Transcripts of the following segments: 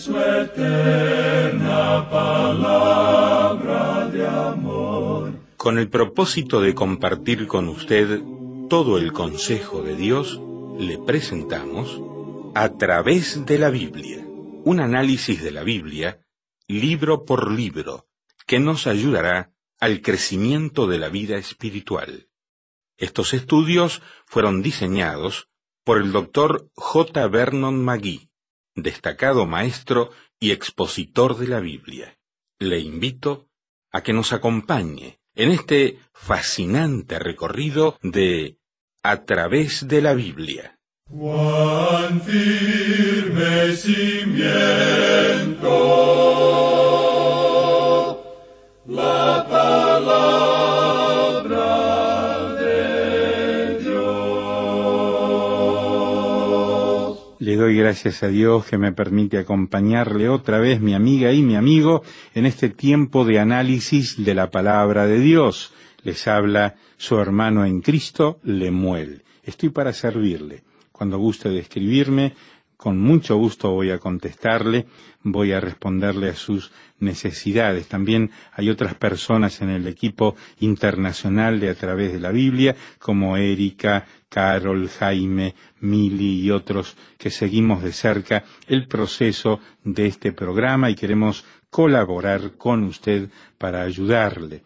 su eterna palabra de amor. Con el propósito de compartir con usted todo el consejo de Dios, le presentamos A través de la Biblia, un análisis de la Biblia, libro por libro, que nos ayudará al crecimiento de la vida espiritual. Estos estudios fueron diseñados por el Dr. J. Vernon McGee, destacado maestro y expositor de la Biblia. Le invito a que nos acompañe en este fascinante recorrido de A través de la Biblia. Cuán firme cimiento la palabra de Dios. Le doy gracias a Dios que me permite acompañarle otra vez, mi amiga y mi amigo, en este tiempo de análisis de la palabra de Dios. Les habla su hermano en Cristo, Lemuel. Estoy para servirle. Cuando guste de escribirme, con mucho gusto voy a contestarle, voy a responderle a sus necesidades. También hay otras personas en el equipo internacional de A través de la Biblia, como Erika, Carol, Jaime, Mili y otros que seguimos de cerca el proceso de este programa y queremos colaborar con usted para ayudarle.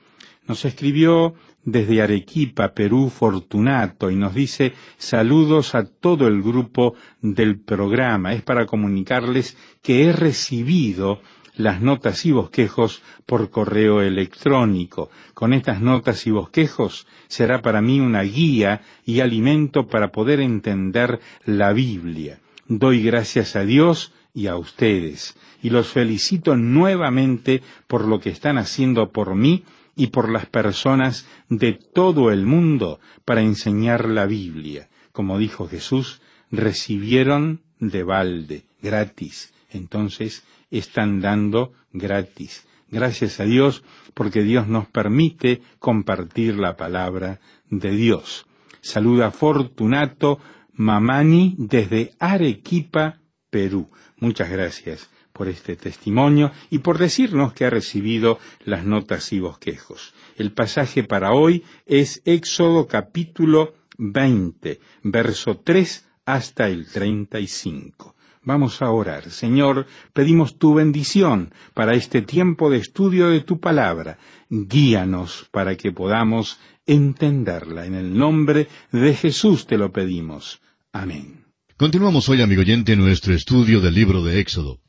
Nos escribió desde Arequipa, Perú, Fortunato, y nos dice saludos a todo el grupo del programa. Es para comunicarles que he recibido las notas y bosquejos por correo electrónico. Con estas notas y bosquejos será para mí una guía y alimento para poder entender la Biblia. Doy gracias a Dios y a ustedes, y los felicito nuevamente por lo que están haciendo por mí y por las personas de todo el mundo para enseñar la Biblia. Como dijo Jesús, recibieron de balde, gratis. Entonces están dando gratis. Gracias a Dios porque Dios nos permite compartir la palabra de Dios. Saluda Fortunato Mamani desde Arequipa, Perú. Muchas gracias por este testimonio y por decirnos que ha recibido las notas y bosquejos. El pasaje para hoy es Éxodo capítulo 20, verso 3 hasta el 35. Vamos a orar. Señor, pedimos tu bendición para este tiempo de estudio de tu palabra. Guíanos para que podamos entenderla. En el nombre de Jesús te lo pedimos. Amén. Continuamos hoy, amigo oyente, nuestro estudio del libro de Éxodo.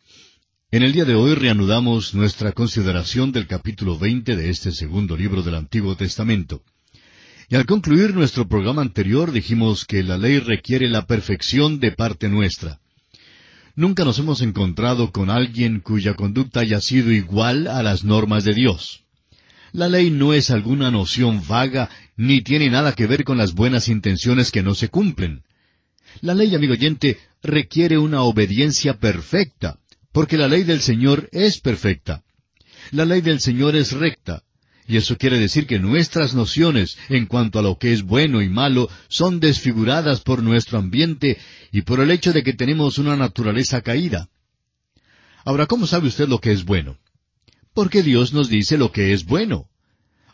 En el día de hoy reanudamos nuestra consideración del capítulo 20 de este segundo libro del Antiguo Testamento. Y al concluir nuestro programa anterior dijimos que la ley requiere la perfección de parte nuestra. Nunca nos hemos encontrado con alguien cuya conducta haya sido igual a las normas de Dios. La ley no es alguna noción vaga, ni tiene nada que ver con las buenas intenciones que no se cumplen. La ley, amigo oyente, requiere una obediencia perfecta, porque la ley del Señor es perfecta. La ley del Señor es recta, y eso quiere decir que nuestras nociones en cuanto a lo que es bueno y malo son desfiguradas por nuestro ambiente y por el hecho de que tenemos una naturaleza caída. Ahora, ¿cómo sabe usted lo que es bueno? Porque Dios nos dice lo que es bueno.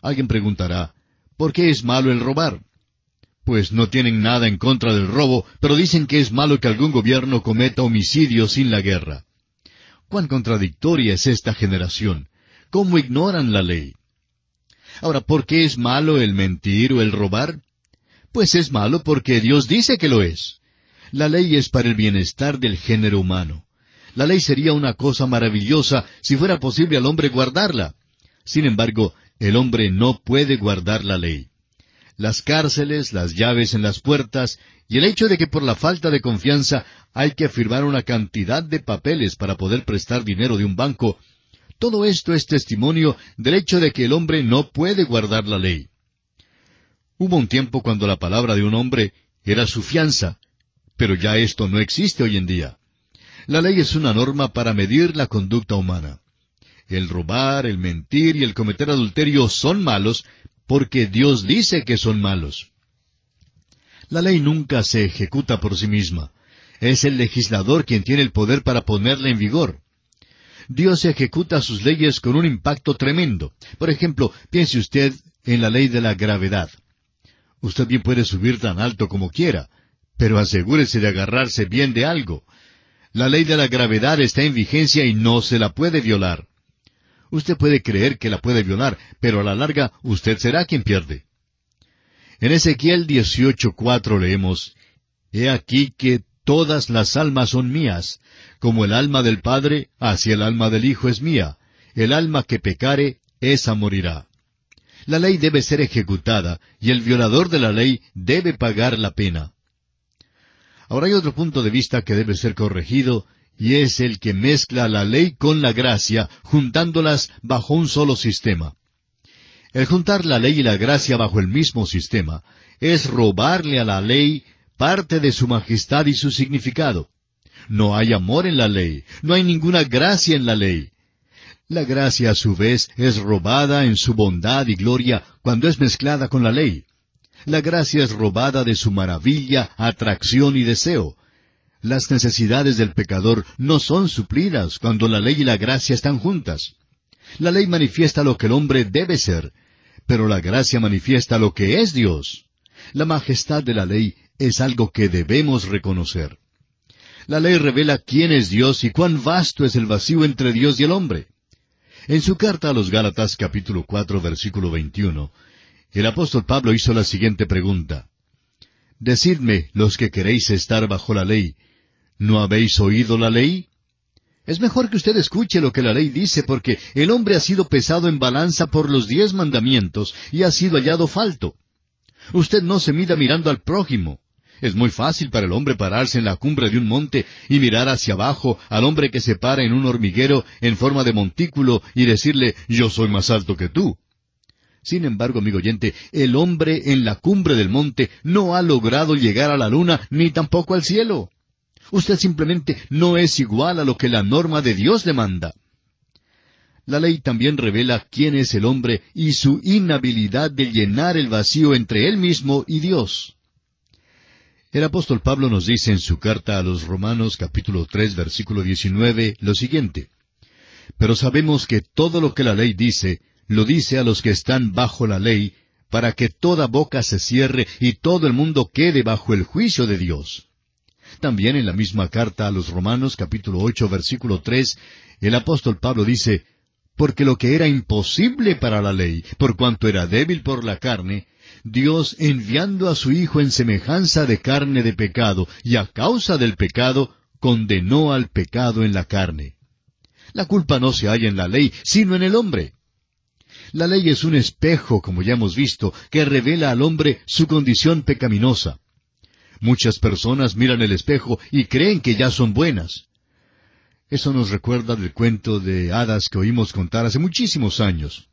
Alguien preguntará, ¿por qué es malo el robar? Pues no tienen nada en contra del robo, pero dicen que es malo que algún gobierno cometa homicidio sin la guerra. ¡Cuán contradictoria es esta generación! ¿Cómo ignoran la ley? Ahora, ¿por qué es malo el mentir o el robar? Pues es malo porque Dios dice que lo es. La ley es para el bienestar del género humano. La ley sería una cosa maravillosa si fuera posible al hombre guardarla. Sin embargo, el hombre no puede guardar la ley. Las cárceles, las llaves en las puertas, y el hecho de que por la falta de confianza hay que firmar una cantidad de papeles para poder prestar dinero de un banco, todo esto es testimonio del hecho de que el hombre no puede guardar la ley. Hubo un tiempo cuando la palabra de un hombre era su fianza, pero ya esto no existe hoy en día. La ley es una norma para medir la conducta humana. El robar, el mentir y el cometer adulterio son malos, porque Dios dice que son malos. La ley nunca se ejecuta por sí misma. Es el legislador quien tiene el poder para ponerla en vigor. Dios ejecuta sus leyes con un impacto tremendo. Por ejemplo, piense usted en la ley de la gravedad. Usted bien puede subir tan alto como quiera, pero asegúrese de agarrarse bien de algo. La ley de la gravedad está en vigencia y no se la puede violar. Usted puede creer que la puede violar, pero a la larga usted será quien pierde. En Ezequiel 18:4 leemos, «He aquí que todas las almas son mías, como el alma del Padre, así el alma del Hijo es mía. El alma que pecare, esa morirá». La ley debe ser ejecutada, y el violador de la ley debe pagar la pena. Ahora hay otro punto de vista que debe ser corregido, y es el que mezcla la ley con la gracia, juntándolas bajo un solo sistema. El juntar la ley y la gracia bajo el mismo sistema es robarle a la ley parte de su majestad y su significado. No hay amor en la ley, no hay ninguna gracia en la ley. La gracia, a su vez, es robada en su bondad y gloria cuando es mezclada con la ley. La gracia es robada de su maravilla, atracción y deseo. Las necesidades del pecador no son suplidas cuando la ley y la gracia están juntas. La ley manifiesta lo que el hombre debe ser, pero la gracia manifiesta lo que es Dios. La majestad de la ley es algo que debemos reconocer. La ley revela quién es Dios y cuán vasto es el vacío entre Dios y el hombre. En su carta a los Gálatas, capítulo 4, versículo 21, el apóstol Pablo hizo la siguiente pregunta. «Decidme, los que queréis estar bajo la ley, ¿no habéis oído la ley?» Es mejor que usted escuche lo que la ley dice, porque el hombre ha sido pesado en balanza por los 10 mandamientos y ha sido hallado falto. Usted no se mida mirando al prójimo. Es muy fácil para el hombre pararse en la cumbre de un monte y mirar hacia abajo al hombre que se para en un hormiguero en forma de montículo y decirle, «Yo soy más alto que tú». Sin embargo, amigo oyente, el hombre en la cumbre del monte no ha logrado llegar a la luna ni tampoco al cielo. Usted simplemente no es igual a lo que la norma de Dios demanda. La ley también revela quién es el hombre y su inhabilidad de llenar el vacío entre él mismo y Dios. El apóstol Pablo nos dice en su carta a los Romanos, capítulo 3, versículo 19, lo siguiente. «Pero sabemos que todo lo que la ley dice, lo dice a los que están bajo la ley, para que toda boca se cierre y todo el mundo quede bajo el juicio de Dios». También en la misma carta a los Romanos, capítulo 8, versículo 3, el apóstol Pablo dice, «Porque lo que era imposible para la ley, por cuanto era débil por la carne, Dios, enviando a su Hijo en semejanza de carne de pecado, y a causa del pecado, condenó al pecado en la carne». La culpa no se halla en la ley, sino en el hombre. La ley es un espejo, como ya hemos visto, que revela al hombre su condición pecaminosa. Muchas personas miran el espejo y creen que ya son buenas. Eso nos recuerda del cuento de hadas que oímos contar hace muchísimos años.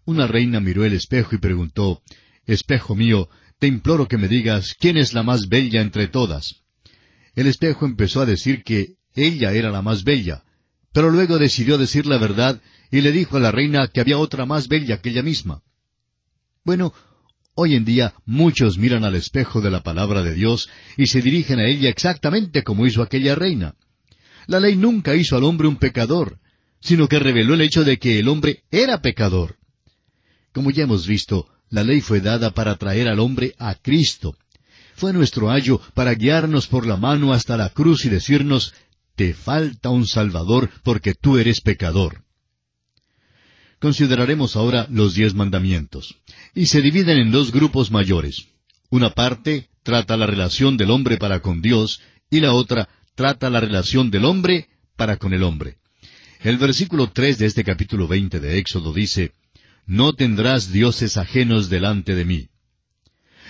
Una reina miró el espejo y preguntó, «Espejo mío, te imploro que me digas quién es la más bella entre todas». El espejo empezó a decir que ella era la más bella, pero luego decidió decir la verdad y le dijo a la reina que había otra más bella que ella misma. Bueno, hoy en día muchos miran al espejo de la palabra de Dios y se dirigen a ella exactamente como hizo aquella reina. La ley nunca hizo al hombre un pecador, sino que reveló el hecho de que el hombre era pecador. Como ya hemos visto, la ley fue dada para traer al hombre a Cristo. Fue nuestro ayo para guiarnos por la mano hasta la cruz y decirnos, «Te falta un Salvador porque tú eres pecador». Consideraremos ahora los 10 mandamientos, y se dividen en 2 grupos mayores. Una parte trata la relación del hombre para con Dios, y la otra trata la relación del hombre para con el hombre. El versículo 3 de este capítulo 20 de Éxodo dice, «No tendrás dioses ajenos delante de mí».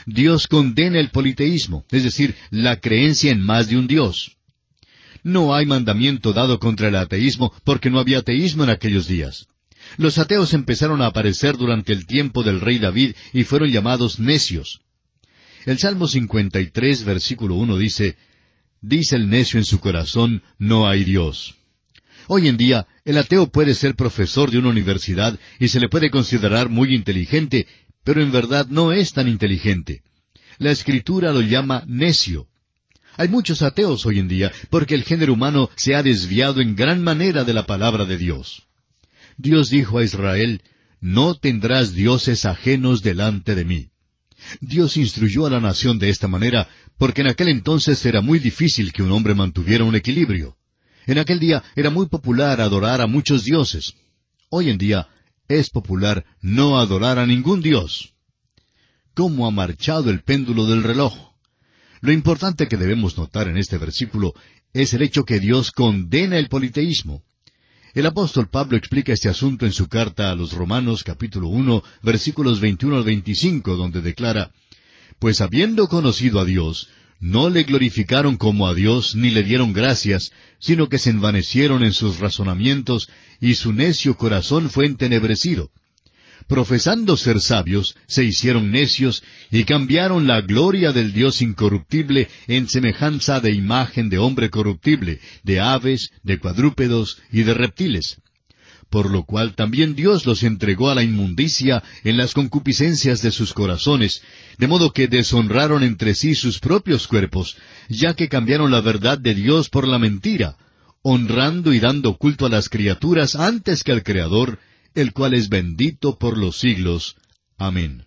Dios condena el politeísmo, es decir, la creencia en más de un Dios. No hay mandamiento dado contra el ateísmo porque no había ateísmo en aquellos días. Los ateos empezaron a aparecer durante el tiempo del rey David y fueron llamados necios. El Salmo 53, versículo 1 dice, «Dice el necio en su corazón, no hay Dios». Hoy en día, el ateo puede ser profesor de una universidad y se le puede considerar muy inteligente, pero en verdad no es tan inteligente. La Escritura lo llama necio. Hay muchos ateos hoy en día porque el género humano se ha desviado en gran manera de la palabra de Dios. Dios dijo a Israel, «No tendrás dioses ajenos delante de mí». Dios instruyó a la nación de esta manera porque en aquel entonces era muy difícil que un hombre mantuviera un equilibrio. En aquel día era muy popular adorar a muchos dioses. Hoy en día es popular no adorar a ningún dios. ¿Cómo ha marchado el péndulo del reloj? Lo importante que debemos notar en este versículo es el hecho que Dios condena el politeísmo. El apóstol Pablo explica este asunto en su carta a los Romanos, capítulo 1, versículos 21 al 25, donde declara, «Pues habiendo conocido a Dios, no le glorificaron como a Dios, ni le dieron gracias, sino que se envanecieron en sus razonamientos, y su necio corazón fue entenebrecido. Profesando ser sabios, se hicieron necios, y cambiaron la gloria del Dios incorruptible en semejanza de imagen de hombre corruptible, de aves, de cuadrúpedos y de reptiles. Por lo cual también Dios los entregó a la inmundicia en las concupiscencias de sus corazones, de modo que deshonraron entre sí sus propios cuerpos, ya que cambiaron la verdad de Dios por la mentira, honrando y dando culto a las criaturas antes que al Creador, el cual es bendito por los siglos. Amén».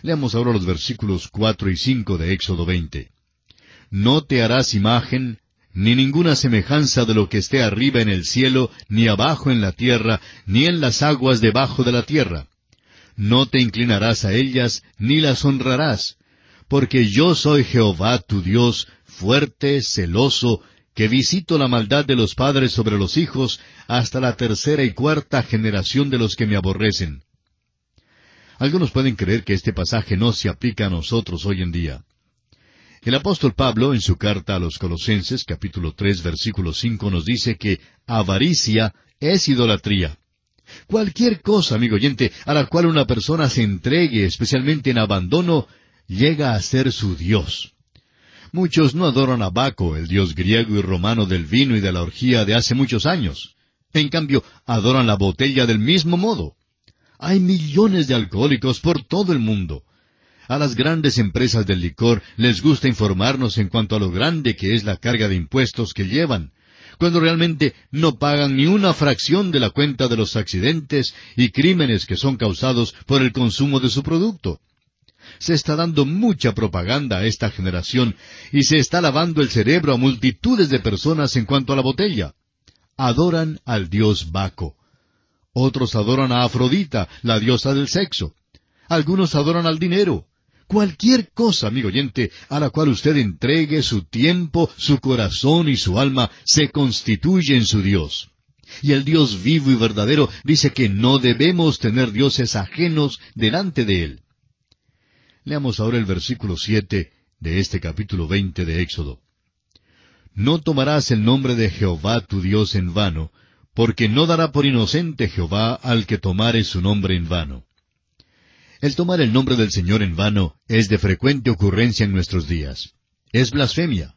Leamos ahora los versículos 4 y 5 de Éxodo 20. «No te harás imagen, ni ninguna semejanza de lo que esté arriba en el cielo, ni abajo en la tierra, ni en las aguas debajo de la tierra. No te inclinarás a ellas, ni las honrarás, porque yo soy Jehová tu Dios, fuerte, celoso, que visito la maldad de los padres sobre los hijos, hasta la tercera y cuarta generación de los que me aborrecen». Algunos pueden creer que este pasaje no se aplica a nosotros hoy en día. El apóstol Pablo, en su carta a los Colosenses, capítulo 3, versículo 5, nos dice que avaricia es idolatría. Cualquier cosa, amigo oyente, a la cual una persona se entregue, especialmente en abandono, llega a ser su Dios. Muchos no adoran a Baco, el dios griego y romano del vino y de la orgía de hace muchos años. En cambio, adoran la botella del mismo modo. Hay millones de alcohólicos por todo el mundo. A las grandes empresas del licor les gusta informarnos en cuanto a lo grande que es la carga de impuestos que llevan, cuando realmente no pagan ni una fracción de la cuenta de los accidentes y crímenes que son causados por el consumo de su producto. Se está dando mucha propaganda a esta generación y se está lavando el cerebro a multitudes de personas en cuanto a la botella. Adoran al dios Baco. Otros adoran a Afrodita, la diosa del sexo. Algunos adoran al dinero. Cualquier cosa, amigo oyente, a la cual usted entregue su tiempo, su corazón y su alma, se constituye en su Dios. Y el Dios vivo y verdadero dice que no debemos tener dioses ajenos delante de Él. Leamos ahora el versículo 7 de este capítulo 20 de Éxodo. «No tomarás el nombre de Jehová tu Dios en vano, porque no dará por inocente Jehová al que tomare su nombre en vano». El tomar el nombre del Señor en vano es de frecuente ocurrencia en nuestros días. Es blasfemia.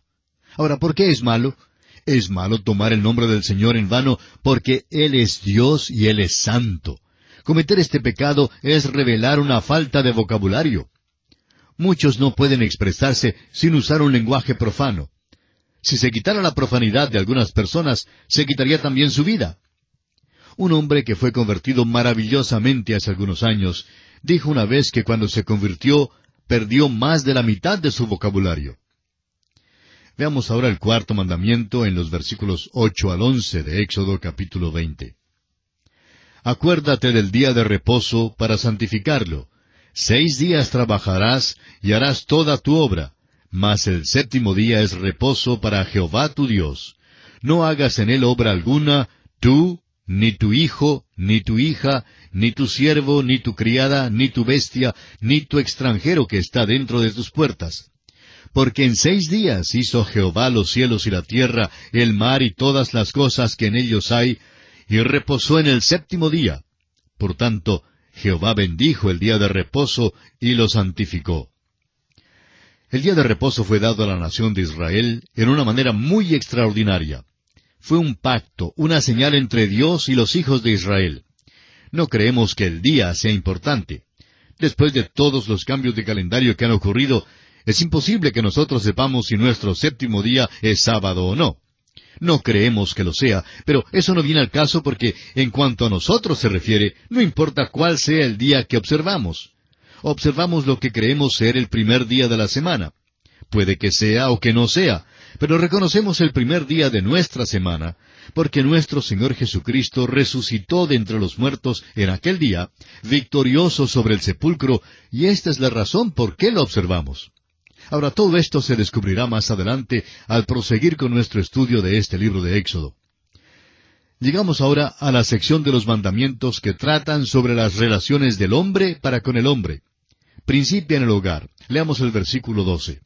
Ahora, ¿por qué es malo? Es malo tomar el nombre del Señor en vano porque Él es Dios y Él es santo. Cometer este pecado es revelar una falta de vocabulario. Muchos no pueden expresarse sin usar un lenguaje profano. Si se quitara la profanidad de algunas personas, se quitaría también su vida. Un hombre que fue convertido maravillosamente hace algunos años, dijo una vez que cuando se convirtió, perdió más de la mitad de su vocabulario. Veamos ahora el cuarto mandamiento en los versículos 8 al 11 de Éxodo capítulo 20. «Acuérdate del día de reposo para santificarlo. 6 días trabajarás y harás toda tu obra, mas el séptimo día es reposo para Jehová tu Dios. No hagas en él obra alguna, tú, ni tu hijo, ni tu hija, ni tu siervo, ni tu criada, ni tu bestia, ni tu extranjero que está dentro de tus puertas. Porque en 6 días hizo Jehová los cielos y la tierra, el mar y todas las cosas que en ellos hay, y reposó en el séptimo día. Por tanto, Jehová bendijo el día de reposo y lo santificó». El día de reposo fue dado a la nación de Israel en una manera muy extraordinaria. Fue un pacto, una señal entre Dios y los hijos de Israel. No creemos que el día sea importante. Después de todos los cambios de calendario que han ocurrido, Es imposible que nosotros sepamos si nuestro séptimo día es sábado o no. No creemos que lo sea, pero eso no viene al caso porque, en cuanto a nosotros se refiere, no importa cuál sea el día que observamos. Observamos lo que creemos ser el primer día de la semana. Puede que sea o que no sea, pero reconocemos el primer día de nuestra semana, porque nuestro Señor Jesucristo resucitó de entre los muertos en aquel día, victorioso sobre el sepulcro, y esta es la razón por qué lo observamos. Ahora, todo esto se descubrirá más adelante al proseguir con nuestro estudio de este libro de Éxodo. Llegamos ahora a la sección de los mandamientos que tratan sobre las relaciones del hombre para con el hombre. Principia en el hogar. Leamos el versículo 12.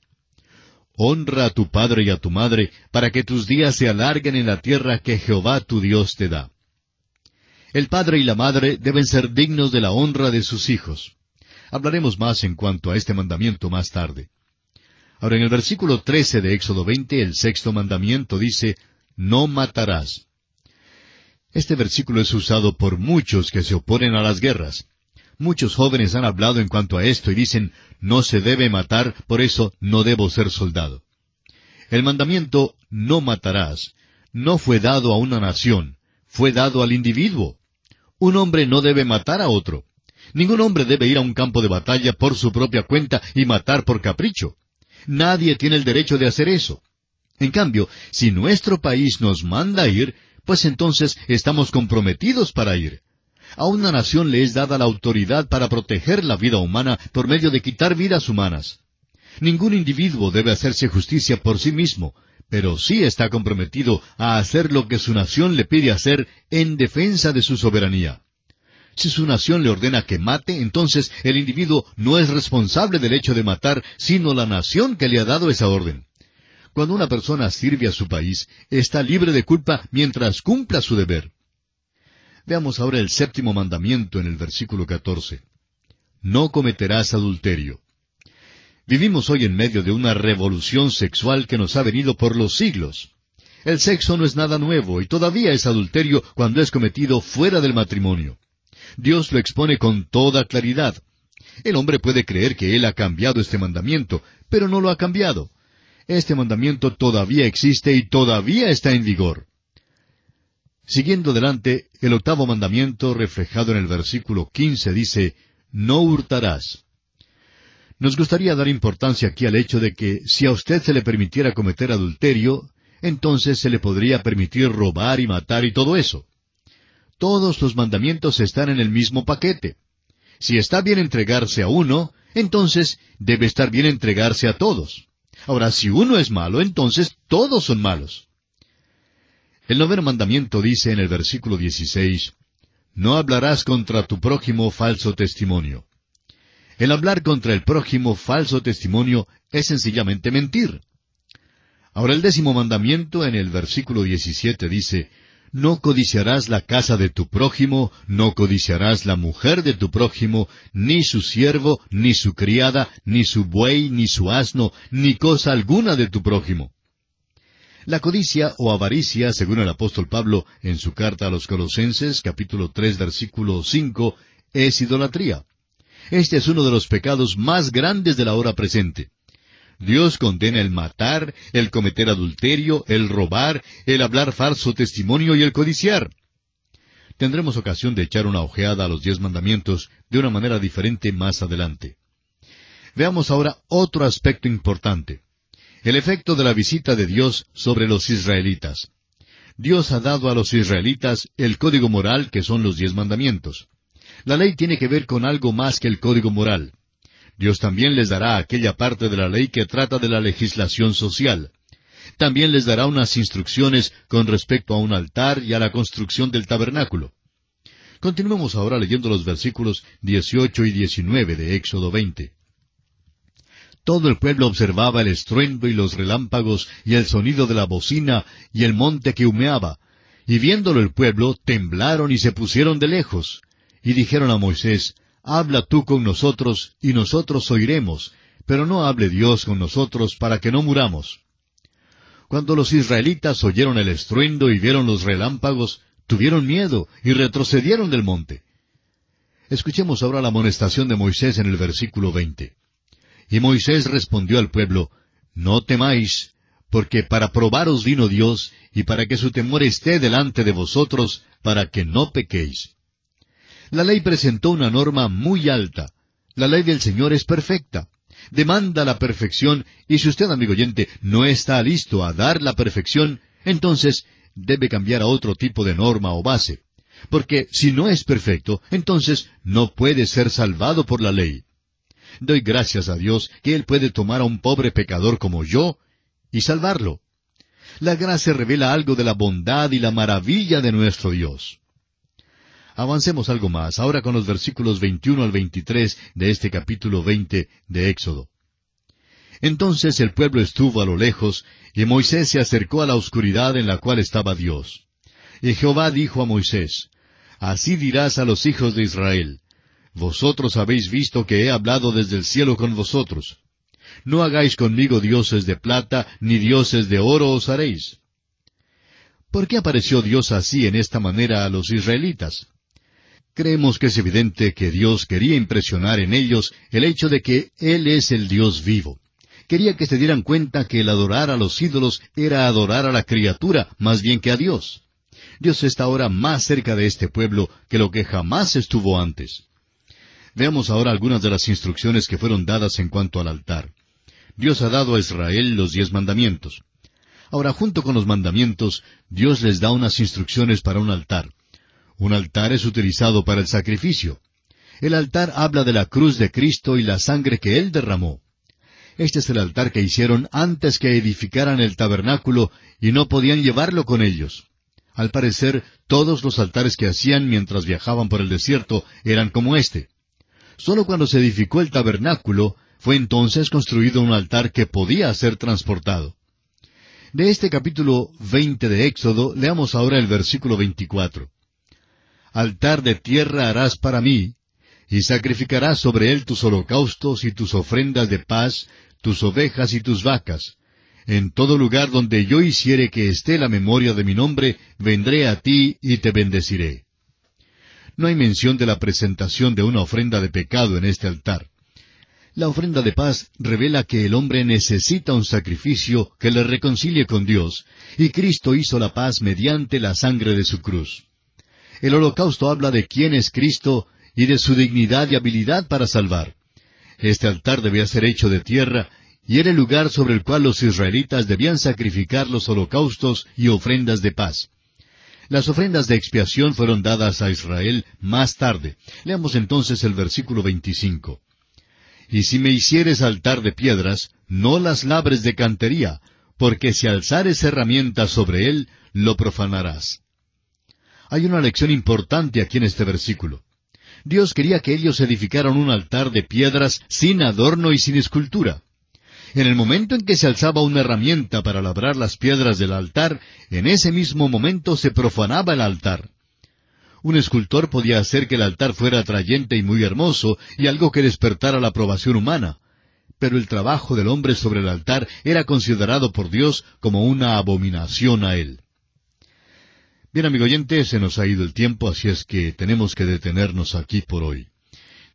Honra a tu padre y a tu madre, para que tus días se alarguen en la tierra que Jehová tu Dios te da. El padre y la madre deben ser dignos de la honra de sus hijos. Hablaremos más en cuanto a este mandamiento más tarde. Ahora, en el versículo 13 de Éxodo 20, el sexto mandamiento dice, no matarás. Este versículo es usado por muchos que se oponen a las guerras. Muchos jóvenes han hablado en cuanto a esto y dicen, no se debe matar, por eso no debo ser soldado. El mandamiento, no matarás, no fue dado a una nación, fue dado al individuo. Un hombre no debe matar a otro. Ningún hombre debe ir a un campo de batalla por su propia cuenta y matar por capricho. Nadie tiene el derecho de hacer eso. En cambio, si nuestro país nos manda ir, pues entonces estamos comprometidos para ir. A una nación le es dada la autoridad para proteger la vida humana por medio de quitar vidas humanas. Ningún individuo debe hacerse justicia por sí mismo, pero sí está comprometido a hacer lo que su nación le pide hacer en defensa de su soberanía. Si su nación le ordena que mate, entonces el individuo no es responsable del hecho de matar, sino la nación que le ha dado esa orden. Cuando una persona sirve a su país, está libre de culpa mientras cumpla su deber. Veamos ahora el séptimo mandamiento en el versículo 14. No cometerás adulterio. Vivimos hoy en medio de una revolución sexual que nos ha venido por los siglos. El sexo no es nada nuevo y todavía es adulterio cuando es cometido fuera del matrimonio. Dios lo expone con toda claridad. El hombre puede creer que él ha cambiado este mandamiento, pero no lo ha cambiado. Este mandamiento todavía existe y todavía está en vigor. Siguiendo adelante, el octavo mandamiento, reflejado en el versículo 15, dice, no hurtarás. Nos gustaría dar importancia aquí al hecho de que si a usted se le permitiera cometer adulterio, entonces se le podría permitir robar y matar y todo eso. Todos los mandamientos están en el mismo paquete. Si está bien entregarse a uno, entonces debe estar bien entregarse a todos. Ahora, si uno es malo, entonces todos son malos. El noveno mandamiento dice en el versículo 16, no hablarás contra tu prójimo falso testimonio. El hablar contra el prójimo falso testimonio es sencillamente mentir. Ahora el décimo mandamiento en el versículo 17 dice, no codiciarás la casa de tu prójimo, no codiciarás la mujer de tu prójimo, ni su siervo, ni su criada, ni su buey, ni su asno, ni cosa alguna de tu prójimo. La codicia o avaricia, según el apóstol Pablo en su carta a los Colosenses, capítulo 3, versículo 5, es idolatría. Este es uno de los pecados más grandes de la hora presente. Dios condena el matar, el cometer adulterio, el robar, el hablar falso testimonio y el codiciar. Tendremos ocasión de echar una ojeada a los 10 mandamientos de una manera diferente más adelante. Veamos ahora otro aspecto importante. El efecto de la visita de Dios sobre los israelitas. Dios ha dado a los israelitas el código moral que son los 10 mandamientos. La ley tiene que ver con algo más que el código moral. Dios también les dará aquella parte de la ley que trata de la legislación social. También les dará unas instrucciones con respecto a un altar y a la construcción del tabernáculo. Continuemos ahora leyendo los versículos 18 y 19 de Éxodo 20. Todo el pueblo observaba el estruendo y los relámpagos y el sonido de la bocina y el monte que humeaba. Y viéndolo el pueblo, temblaron y se pusieron de lejos. Y dijeron a Moisés, habla tú con nosotros, y nosotros oiremos, pero no hable Dios con nosotros para que no muramos. Cuando los israelitas oyeron el estruendo y vieron los relámpagos, tuvieron miedo y retrocedieron del monte. Escuchemos ahora la amonestación de Moisés en el versículo 20. Y Moisés respondió al pueblo, No temáis, porque para probaros vino Dios, y para que su temor esté delante de vosotros, para que no pequéis. La ley presentó una norma muy alta. La ley del Señor es perfecta. Demanda la perfección, y si usted, amigo oyente, no está listo a dar la perfección, entonces debe cambiar a otro tipo de norma o base. Porque si no es perfecto, entonces no puede ser salvado por la ley. Doy gracias a Dios que Él puede tomar a un pobre pecador como yo y salvarlo. La gracia revela algo de la bondad y la maravilla de nuestro Dios. Avancemos algo más, ahora con los versículos 21 al 23 de este capítulo 20 de Éxodo. Entonces el pueblo estuvo a lo lejos, y Moisés se acercó a la oscuridad en la cual estaba Dios. Y Jehová dijo a Moisés, Así dirás a los hijos de Israel, Vosotros habéis visto que he hablado desde el cielo con vosotros. No hagáis conmigo dioses de plata, ni dioses de oro os haréis. ¿Por qué apareció Dios así en esta manera a los israelitas? Creemos que es evidente que Dios quería impresionar en ellos el hecho de que Él es el Dios vivo. Quería que se dieran cuenta que el adorar a los ídolos era adorar a la criatura más bien que a Dios. Dios está ahora más cerca de este pueblo que lo que jamás estuvo antes. Veamos ahora algunas de las instrucciones que fueron dadas en cuanto al altar. Dios ha dado a Israel los 10 mandamientos. Ahora, junto con los mandamientos, Dios les da unas instrucciones para un altar. Un altar es utilizado para el sacrificio. El altar habla de la cruz de Cristo y la sangre que Él derramó. Este es el altar que hicieron antes que edificaran el tabernáculo y no podían llevarlo con ellos. Al parecer, todos los altares que hacían mientras viajaban por el desierto eran como este. Solo cuando se edificó el tabernáculo, fue entonces construido un altar que podía ser transportado. De este capítulo 20 de Éxodo, leamos ahora el versículo 24. Altar de tierra harás para mí, y sacrificarás sobre él tus holocaustos y tus ofrendas de paz, tus ovejas y tus vacas. En todo lugar donde yo hiciere que esté la memoria de mi nombre, vendré a ti y te bendeciré. No hay mención de la presentación de una ofrenda de pecado en este altar. La ofrenda de paz revela que el hombre necesita un sacrificio que le reconcilie con Dios, y Cristo hizo la paz mediante la sangre de su cruz. El holocausto habla de quién es Cristo y de su dignidad y habilidad para salvar. Este altar debía ser hecho de tierra, y era el lugar sobre el cual los israelitas debían sacrificar los holocaustos y ofrendas de paz. Las ofrendas de expiación fueron dadas a Israel más tarde. Leamos entonces el versículo 25. Y si me hicieres altar de piedras, no las labres de cantería, porque si alzares herramientas sobre él, lo profanarás. Hay una lección importante aquí en este versículo. Dios quería que ellos edificaran un altar de piedras sin adorno y sin escultura. En el momento en que se alzaba una herramienta para labrar las piedras del altar, en ese mismo momento se profanaba el altar. Un escultor podía hacer que el altar fuera atrayente y muy hermoso, y algo que despertara la aprobación humana. Pero el trabajo del hombre sobre el altar era considerado por Dios como una abominación a él. Bien, amigo oyente, se nos ha ido el tiempo, así es que tenemos que detenernos aquí por hoy.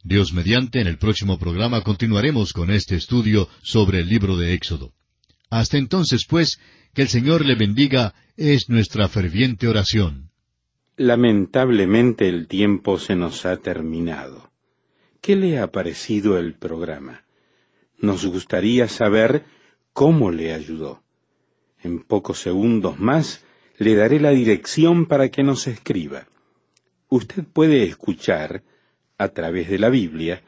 Dios mediante, en el próximo programa continuaremos con este estudio sobre el libro de Éxodo. Hasta entonces, pues, que el Señor le bendiga, es nuestra ferviente oración. Lamentablemente el tiempo se nos ha terminado. ¿Qué le ha parecido el programa? Nos gustaría saber cómo le ayudó. En pocos segundos más le daré la dirección para que nos escriba. Usted puede escuchar, a través de la Biblia,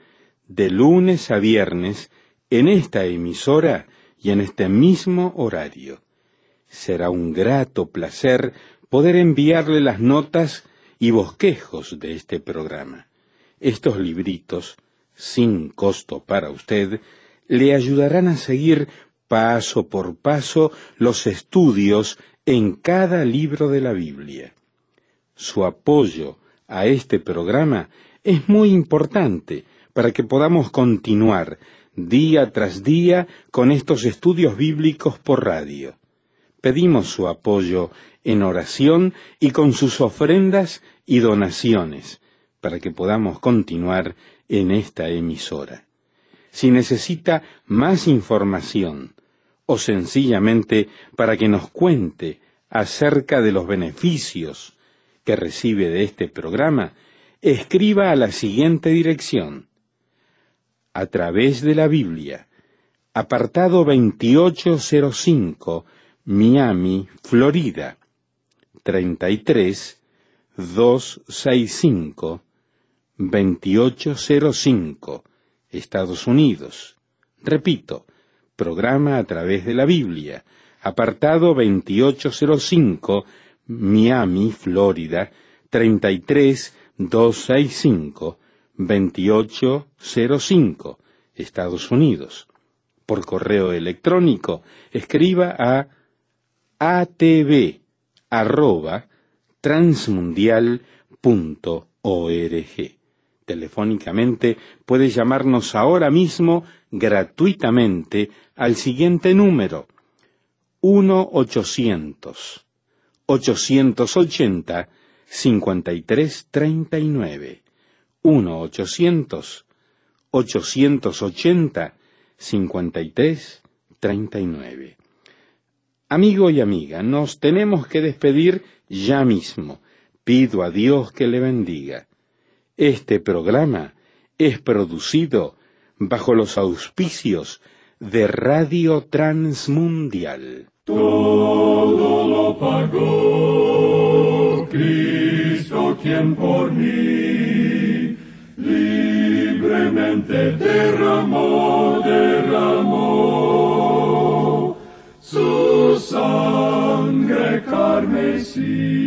de lunes a viernes, en esta emisora y en este mismo horario. Será un grato placer poder enviarle las notas y bosquejos de este programa. Estos libritos, sin costo para usted, le ayudarán a seguir paso por paso los estudios en cada libro de la Biblia. Su apoyo a este programa es muy importante para que podamos continuar día tras día con estos estudios bíblicos por radio. Pedimos su apoyo en oración y con sus ofrendas y donaciones para que podamos continuar en esta emisora. si necesita más información o sencillamente para que nos cuente acerca de los beneficios que recibe de este programa, escriba a la siguiente dirección: A través de la Biblia, apartado 2805, Miami, Florida, 33265, 2805, Estados Unidos. Repito, programa A través de la Biblia, apartado 2805, Miami, Florida, 33265, 2805, Estados Unidos. Por correo electrónico, escriba a atv@transmundial.org. Telefónicamente puede llamarnos ahora mismo gratuitamente al siguiente número: 1-800-880-5339. 1-800-880-5339. Amigo y amiga, nos tenemos que despedir ya mismo. Pido a Dios que le bendiga. Este programa es producido bajo los auspicios de Radio Transmundial. Todo lo pagó Cristo, quien por mí libremente derramó su sangre carmesí.